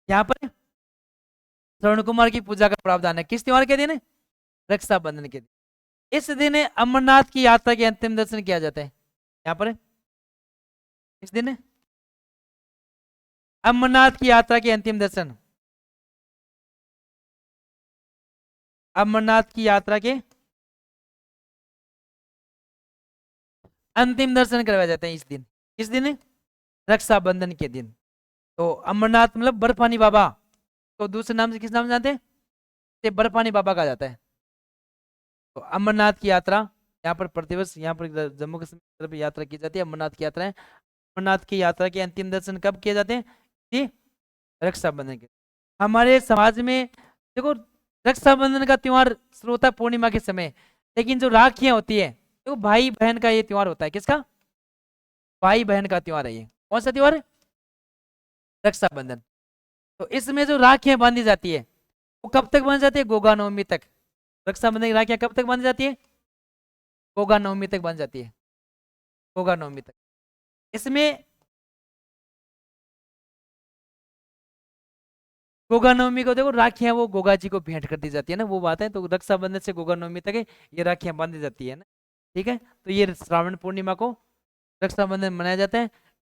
यहाँ पर श्रवण कुमार की पूजा का प्रावधान है। किस त्योहार के दिन? रक्षाबंधन के दिन। इस दिन अमरनाथ की यात्रा के अंतिम दर्शन किया जाता है। यहाँ पर इस दिन अमरनाथ की यात्रा के अंतिम दर्शन, अमरनाथ की यात्रा के अंतिम दर्शन करवाए जाते हैं इस दिन। किस दिन? रक्षाबंधन के दिन। तो अमरनाथ मतलब बर्फानी बाबा, तो दूसरे नाम से किस नाम से जानते हैं? से बर्फानी बाबा कहा जाता है। तो अमरनाथ की यात्रा यहाँ पर प्रतिवर्ष यहाँ पर जम्मू कश्मीर तरफ यात्रा की जाती है। अमरनाथ की यात्रा है। अमरनाथ की यात्रा के अंतिम दर्शन कब किए जाते हैं? जी, रक्षाबंधन के। हमारे समाज में देखो रक्षाबंधन का त्योहार शुरू होता है पूर्णिमा के समय, लेकिन जो राखियां होती है तो भाई बहन का ये त्योहार होता है। किसका? भाई बहन का त्योहार है ये। कौन सा त्योहार है? रक्षाबंधन। तो इसमें जो राखियां बांधी जाती है वो कब तक बांधी जाती है? गोगा नवमी तक। रक्षाबंधन की राखियां कब तक बांधी जाती है? गोगा नवमी तक बांधी जाती है। गोगा नवमी तक। इसमें गोगा नवमी को देखो राखियां वो गोगा जी को भेंट कर दी जाती है ना, वो बात है। तो रक्षाबंधन से गोगा नवमी तक है ये राखियां बांधी जाती है ना। ठीक है, तो ये श्रावण पूर्णिमा को रक्षाबंधन मनाया जाता है।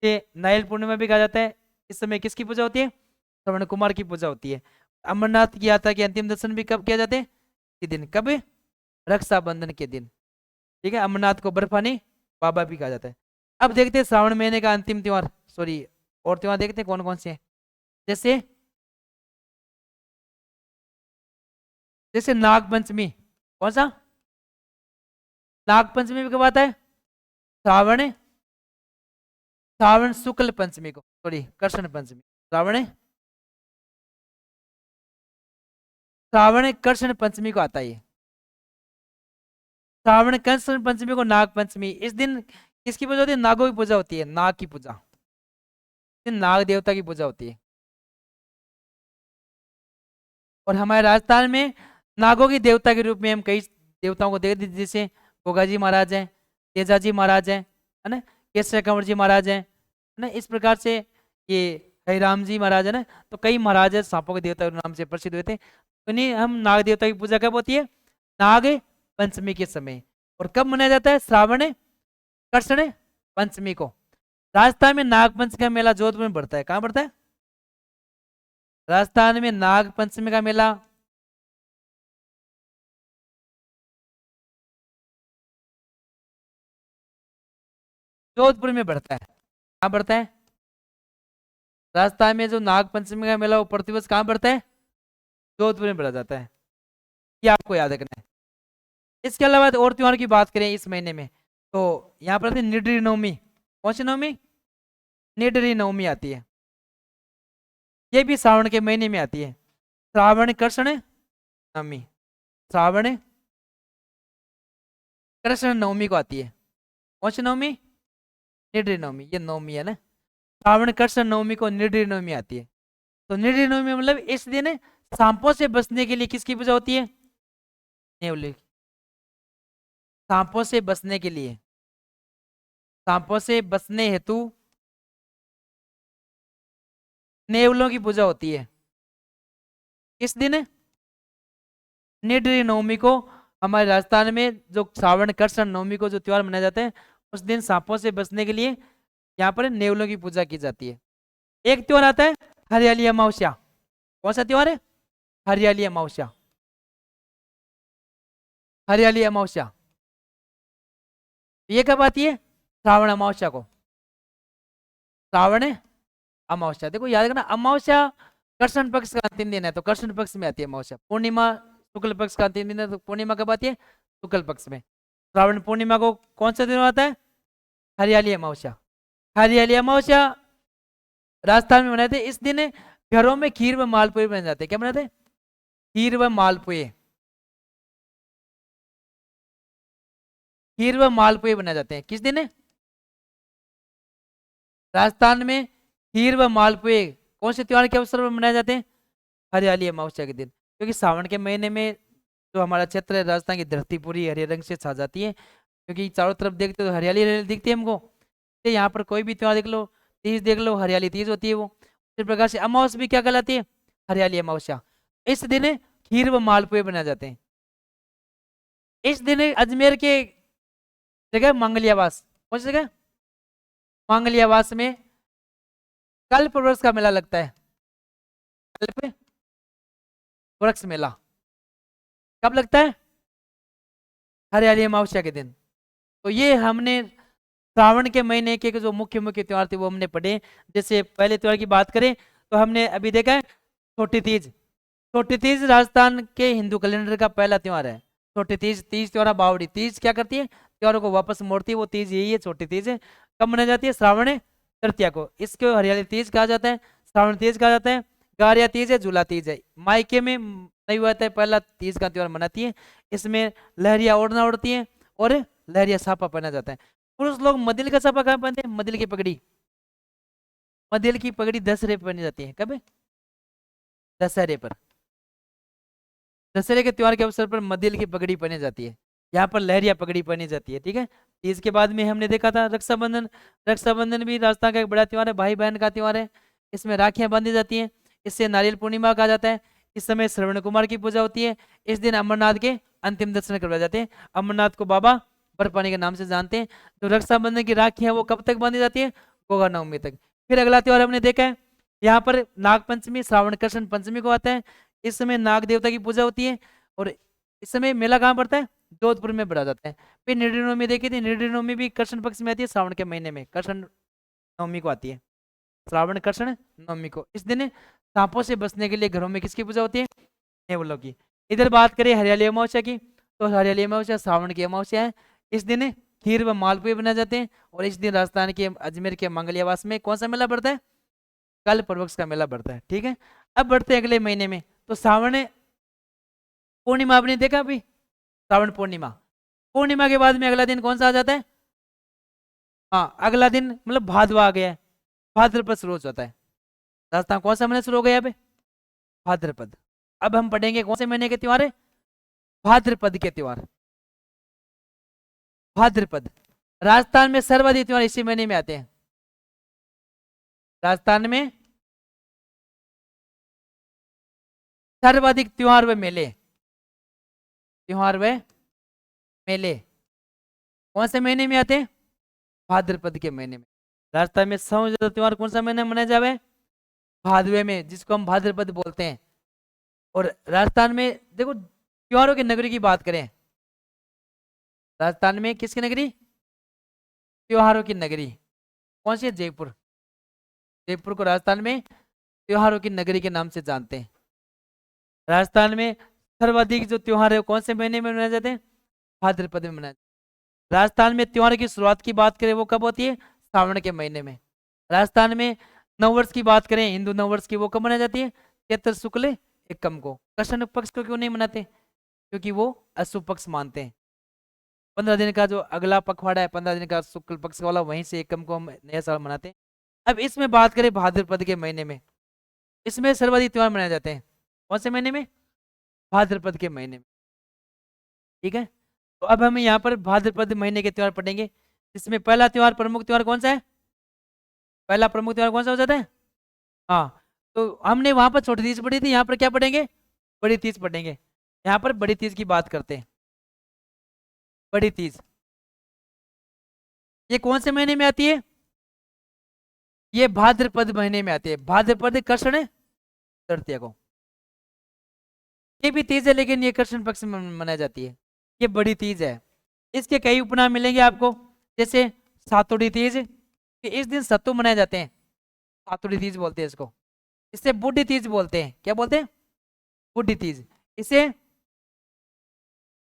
ये नारियल पूर्णिमा भी कहा जाता है। इस समय किसकी पूजा होती है? श्रवण कुमार की पूजा होती है। अमरनाथ की यात्रा के अंतिम दर्शन भी कब किया जाते हैं? इस दिन। कब? रक्षाबंधन के दिन। ठीक है, अमरनाथ को बर्फानी बाबा भी कहा जाता है। अब देखते हैं श्रावण महीने का अंतिम त्योहार, सॉरी और त्योहार देखते हैं कौन कौन से हैं। जैसे जैसे नाग पंचमी। कौन सा? नाग पंचमी कब आता है? श्रावण, श्रावण शुक्ल पंचमी को, सॉरी कृष्ण पंचमी। श्रावण, श्रावण कृष्ण पंचमी को आता है ये। श्रावण कृष्ण पंचमी को नाग पंचमी। इस दिन किसकी पूजा होती है? नागों की पूजा होती है। नाग की पूजा, इस दिन नाग देवता की पूजा होती है। और हमारे राजस्थान में नागों की देवता के रूप में हम कई देवताओं को देखते हैं, जैसे गोगाजी महाराज हैं, तेजाजी महाराज हैं, है ना, केसर कंवर जी महाराज हैं, है ना। इस प्रकार से ये कई राम जी महाराज है ना, तो कई महाराज सांपों के देवता के नाम से प्रसिद्ध हुए थे। उन्हीं हम नाग देवता की पूजा कब होती है? नाग पंचमी के समय। और कब मनाया जाता है? श्रावण कृष्ण पंचमी को। राजस्थान में नाग पंचमी का मेला जोधपुर में बढ़ता है। कहाँ बढ़ता है? राजस्थान में नाग पंचमी का मेला जोधपुर में बढ़ता है। कहाँ बढ़ता है? राजस्थान में जो नाग पंचमी का मेला वो प्रतिवर्ष कहाँ बढ़ता है? जोधपुर में बढ़ा जाता है। ये आपको याद रखना है। इसके अलावा और त्योहार की बात करें इस महीने में, तो यहाँ पर आती है निडरी नवमी। कौन सी नवमी? निडरी नवमी आती है। ये भी श्रावण के महीने में आती है। श्रावण कृष्ण नवमी, श्रावण कृष्ण नवमी को आती है। कौन सी नवमी? निडरी नवमी। ये नवमी है ना, श्रावण कृष्ण नवमी को निडरी नवमी आती है। तो निडरी नवमी मतलब इस दिन सांपों से बचने के लिए किसकी पूजा होती है? नेवले की। सांपों से बचने के लिए, सांपों से बचने हेतु नेवलों की पूजा होती है। किस दिन? निडरी नवमी को। हमारे राजस्थान में जो श्रावण कृष्ण नवमी को जो त्योहार मनाया जाता है, उस दिन सांपों से बचने के लिए यहाँ पर नेवलों की पूजा की जाती है। एक त्योहार आता है हरियाली अमावस्या। कौन सा त्योहार है? हरियाली अमावस्या। हरियाली अमावस्या ये कब आती है? श्रावण अमावस्या को। श्रावण अमावस्या, देखो याद रखना, अमावस्या कृष्ण पक्ष का अंतिम दिन है तो कृष्ण पक्ष में आती है अमावस्या। पूर्णिमा शुक्ल पक्ष का अंतिम दिन है तो पूर्णिमा कब आती है? शुक्ल पक्ष में। श्रावण पूर्णिमा को कौन सा दिन आता है? हरियाली अमावस्या। हरियाली अमावस्या राजस्थान में मनाते हैं। इस दिन घरों में खीर व मालपुए बन जाते हैं। क्या बनाते हैं? खीर व मालपुए। खीर व मालपुए बनाए जाते हैं। किस दिन है? राजस्थान में खीर व मालपुए कौन से त्योहार के अवसर पर मनाए जाते हैं? हरियाली अमावस्या के दिन। क्योंकि सावन के महीने में जो हमारा क्षेत्र है राजस्थान की धरती पूरी हरे रंग से छा जाती है, क्योंकि चारों तरफ देखते तो हरियाली हरियाली दिखती है हमको। तो यहाँ पर कोई भी त्योहार देख लो, तीज देख लो, हरियाली तीज होती है वो। इस प्रकार से अमावस्या भी क्या कहलाती है? हरियाली अमावस्या। इस दिन खीर व मालपुए बनाए जाते हैं। इस दिन अजमेर के जगह मंगलियावास, कौन सी जगह? मंगलियावास में कल्प वृक्ष का मेला लगता है। कल्प वृक्ष मेला कब लगता है? हरियाली अमावस्या के दिन। तो ये हमने श्रावण के महीने के जो मुख्य मुख्य त्योहार थे वो हमने पढ़े। जैसे पहले त्योहार की बात करें तो हमने अभी देखा है छोटी तीज। छोटी तीज राजस्थान के हिंदू कैलेंडर का पहला त्योहार है। छोटी तीज, तीज त्योहार बावड़ी। तीज क्या करती है? त्योहारों को वापस मोड़ती है, वो तीज यही है, छोटी तीज है। कब मनाई जाती है? श्रावण तृतीया को। इसको हरियाली तीज कहा जाता है, श्रावण तीज कहा जाता है, गारिया तीज है, झूला तीज है। मायके में नहीं हुआ था पहला तीज का त्योहार मनाती है। इसमें लहरिया ओढ़ना उड़ती है और लहरिया साफा पहना जाता है। पुरुष लोग मदिल का साफा कहाँ पहनते हैं? मदिल की पगड़ी। मदिल की पगड़ी दशहरे पर पहनी जाती है। कब? दशहरे पर। दशहरे के त्योहार के अवसर पर मदिल की पगड़ी पहनी जाती है। यहाँ पर लहरिया पगड़ी पहनी जाती है। ठीक है। तीज के बाद में हमने देखा था रक्षाबंधन। रक्षाबंधन भी राजस्थान का एक बड़ा त्योहार है, भाई बहन का त्योहार है। इसमें राखियां बांधी जाती हैं। इससे नारियल पूर्णिमा कहा जाता है। इस समय श्रवण कुमार की पूजा होती है। इस दिन अमरनाथ के अंतिम दर्शन करवाए जाते हैं। अमरनाथ को बाबा बर्फानी के नाम से जानते हैं। तो रक्षाबंधन की राखी है वो कब तक बांधी जाती है? गोगा नवमी तक। फिर अगला त्योहार हमने देखा है यहाँ पर नाग पंचमी, श्रावण कृष्ण पंचमी को आता है। इस समय नाग देवता की पूजा होती है और इस समय मेला कहाँ पड़ता है? जोधपुर में बढ़ा जाता है। फिर निर्णय नवमी देखी थी, निर्णय नवमी भी कृष्ण पक्ष में आती है, श्रावण के महीने में कृष्ण नवमी को आती है। श्रावण कृष्ण नवमी को। इस दिन सांपों से बचने के लिए घरों में किसकी पूजा होती है? नेवलों की। इधर बात करें हरियाली अमावस्या की, तो हरियाली अमावस्या श्रावण की अमावस्या है। इस दिन खीर व मालपुए बनाए जाते हैं और इस दिन राजस्थान के अजमेर के मंगलियावास में कौन सा मेला बढ़ता है? कल पर्वक्ष का मेला बढ़ता है। ठीक है। अब बढ़ते हैं अगले महीने में, तो श्रावण पूर्णिमा आपने देखा अभी, श्रावण पूर्णिमा। पूर्णिमा के बाद में अगला दिन कौन सा आ जाता है? हाँ, अगला दिन मतलब भादवा आ गया है, भाद्रपद शुरू हो जाता है। राजस्थान कौन सा महीना शुरू हो गया अभी? भाद्रपद। अब हम पढ़ेंगे कौन से महीने के त्योहार है? भाद्रपद के त्योहार। भाद्रपद। राजस्थान में सर्वाधिक त्योहार इसी महीने में आते हैं। राजस्थान में सर्वाधिक त्योहार व मेले, त्योहार व मेले कौन से महीने में आते हैं? भाद्रपद के महीने में। राजस्थान में सबसे ज्यादा त्योहार कौन सा महीने में मनाया जावे? भादवे में, जिसको हम भाद्रपद बोलते हैं। और राजस्थान में देखो, त्योहारों की नगरी की बात करें, राजस्थान में किसकी नगरी? त्योहारों की नगरी कौन सी है? जयपुर। जयपुर को राजस्थान में त्योहारों की नगरी के नाम से जानते हैं। राजस्थान में सर्वाधिक जो त्योहार है कौन से महीने में मनाए जाते हैं? भाद्रपद में मनाए। राजस्थान में त्योहार की शुरुआत की बात करें वो कब होती है? सावन के महीने में। राजस्थान में नववर्ष की बात करें, हिंदू नववर्ष की, वो कब मनाई जाती है? चैत्र शुक्ल एकम को। कृष्ण पक्ष को क्यों नहीं मनाते? क्योंकि वो अशुभ पक्ष मानते हैं। 15 दिन का जो अगला पखवाड़ा है, 15 दिन का शुक्ल पक्ष वाला, वहीं से एकम को हम नया साल मनाते हैं। अब इसमें बात करें भाद्रपद के महीने में, इसमें सर्वाधिक त्योहार मनाए जाते हैं कौन से महीने में? भाद्रपद के महीने में। ठीक है, तो अब हम यहाँ पर भाद्रपद महीने के त्योहार पढ़ेंगे। इसमें पहला त्योहार, प्रमुख त्योहार कौन सा है? पहला प्रमुख त्योहार कौन सा हो जाता है? हाँ, तो हमने वहां पर छोटी तीज पढ़ी थी, यहाँ पर क्या पढ़ेंगे? बड़ी तीज पढ़ेंगे। यहाँ पर बड़ी तीज की बात करते हैं। बड़ी तीज ये कौन से महीने में आती है? ये भाद्रपद महीने में आती है। भाद्रपद कृष्ण तृतीया को। ये भी तीज है, लेकिन ये कृष्ण पक्ष में मनाई जाती है। ये बड़ी तीज है। इसके कई उपनाम मिलेंगे आपको, जैसे सातुड़ी तीज, इस दिन सत्तू मनाए जाते हैं, सातुड़ी तीज बोलते हैं इसको। इसे बूढ़ी तीज बोलते हैं। क्या बोलते हैं? बूढ़ी तीज। इसे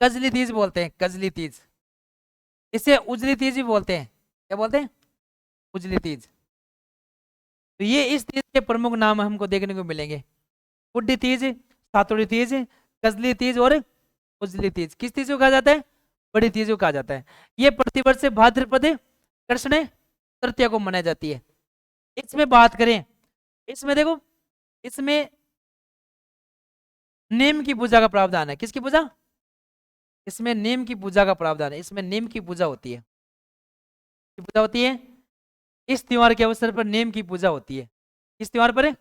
कजली तीज बोलते हैं, कजली तीज। इसे उजली तीज भी बोलते हैं। क्या बोलते हैं? उजली तीज। तो ये इस तीज के प्रमुख नाम हमको देखने को मिलेंगे। बुढ़ी तीज, सातुड़ी तीज, कजली तीज और उजली तीज। किस तीज को कहा जाता है? बड़ी तीज को कहा जाता है। ये प्रतिवर्ष भाद्रपद कृष्ण तृतीया को मनाई जाती है। इसमें बात करें, इसमें देखो, इसमें नीम की पूजा का प्रावधान है। किसकी पूजा? इसमें नीम की पूजा का प्रावधान है। इसमें नीम की पूजा होती है। पूजा होती है इस त्योहार के अवसर पर, नीम की पूजा होती है। किस त्योहार पर है?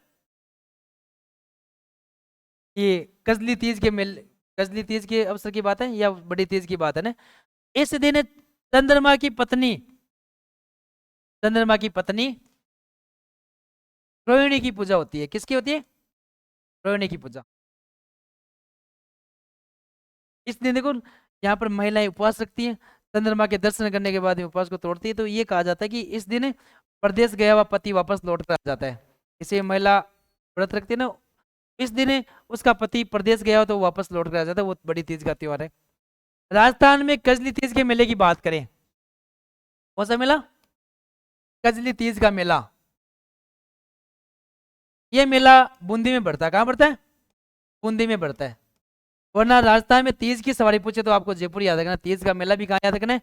ये कजली तीज के मेल, कजली तीज के अवसर की बात है या बड़ी तीज की बात है ना? इस दिन चंद्रमा की पत्नी, चंद्रमा की पत्नी रोहिणी की पूजा होती है। किसकी होती है? रोहिणी की पूजा। इस दिन देखो, यहाँ पर महिलाएं उपवास रखती हैं, चंद्रमा के दर्शन करने के बाद उपवास को तोड़ती है। तो ये कहा जाता है कि इस दिन प्रदेश गया हुआ पति वापस लौट कर आ जाता है। इसे महिला व्रत रखती है ना, इस दिन उसका पति प्रदेश गया हो तो वापस लौट कर आ जाता है। वो बड़ी तीज का त्योहार है। राजस्थान में कजली तीज के मेले की बात करें, कौन सा मेला? कजली तीज का मेला। ये मेला बूंदी में बढ़ता है। कहाँ बढ़ता है? बूंदी में बढ़ता है। वरना राजस्थान में तीज की सवारी पूछे तो आपको जयपुर याद रखना, तीज का मेला भी कहाँ याद रखना है?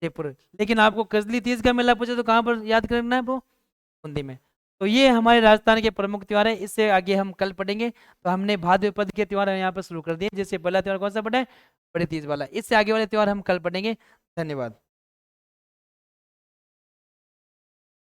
जयपुर। लेकिन आपको कजली तीज का मेला पूछे तो कहाँ पर याद करना है? वो बूंदी में। तो ये हमारे राजस्थान के प्रमुख त्योहार है। इससे आगे हम कल पढ़ेंगे। तो हमने भाद्रपद के त्योहार यहाँ पर शुरू कर दिए। जैसे पहला त्योहार कौन सा पढ़ा है? बड़ी तीज वाला। इससे आगे वाले त्योहार हम कल पढ़ेंगे। धन्यवाद।